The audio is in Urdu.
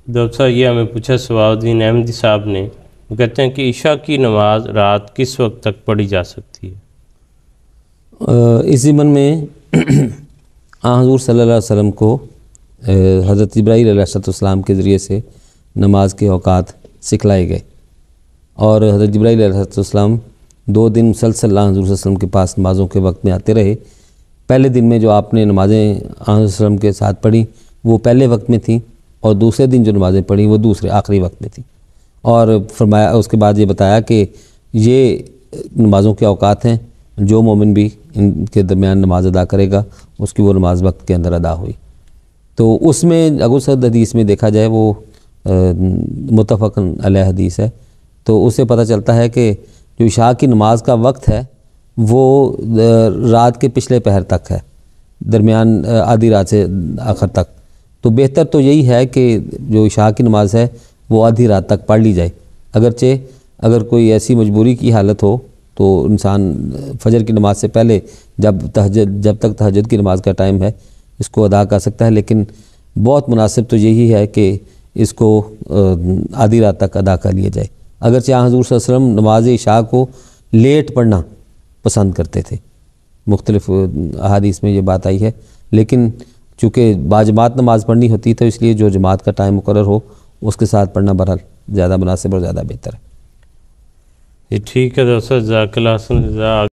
ڈاکٹر صاحب یہ ہمیں پوچھا سواؤدین احمدی صاحب نے، وہ کہتے ہیں کہ عشاء کی نماز رات کس وقت تک پڑھی جا سکتی ہے؟ اس ضمن میں حضور صلی اللہ علیہ وسلم کو حضرت جبرائیل علیہ السلام کے ذریعے سے نماز کے اوقات سکھلائے گئے، اور حضرت جبرائیل علیہ السلام 2 دن مسلسل حضور صلی اللہ علیہ وسلم کے پاس نمازوں کے وقت میں آتے رہے۔ پہلے دن میں جو آپ نے نمازیں حضور صلی اللہ علیہ وسلم کے ساتھ پڑھی وہ پہلے وقت میں تھیں، اور دوسرے دن جو نمازیں پڑھی وہ دوسرے آخری وقت میں تھیں، اور فرمایا اس کے بعد یہ بتایا کہ یہ نمازوں کے اوقات ہیں، جو مومن بھی ان کے درمیان نماز ادا کرے گا اس کی وہ نماز وقت کے اندر ادا ہوئی۔ تو اس میں اگر صد حدیث میں دیکھا جائے وہ متفق علیہ حدیث ہے، تو اس سے پتہ چلتا ہے کہ جو عشاء کی نماز کا وقت ہے وہ رات کے پچھلے پہر تک ہے، درمیان آدھی رات سے آخر تک۔ تو بہتر تو یہی ہے کہ جو عشاء کی نماز ہے وہ آدھی رات تک پڑھ لی جائے، اگرچہ اگر کوئی ایسی مجبوری کی حالت ہو تو انسان فجر کی نماز سے پہلے جب تک تہجد کی نماز کا ٹائم ہے اس کو ادا کر سکتا ہے، لیکن بہت مناسب تو یہی ہے کہ اس کو آدھی رات تک ادا کر لیا جائے۔ اگرچہ حضور صلی اللہ علیہ وسلم نماز عشاء کو لیٹ پڑھنا پسند کرتے تھے، مختلف احادیث میں یہ بات آئی ہے، لیکن چونکہ باجماعت نماز پڑھنی ہوتی ہے تو اس لیے جو جماعت کا ٹائم مقرر ہو اس کے ساتھ پڑھنا بہرحال زیادہ مناسب اور زیادہ بہتر ہے۔ یہ ٹھیک ہے ڈاکٹر صاحب، جزاک اللہ خیر۔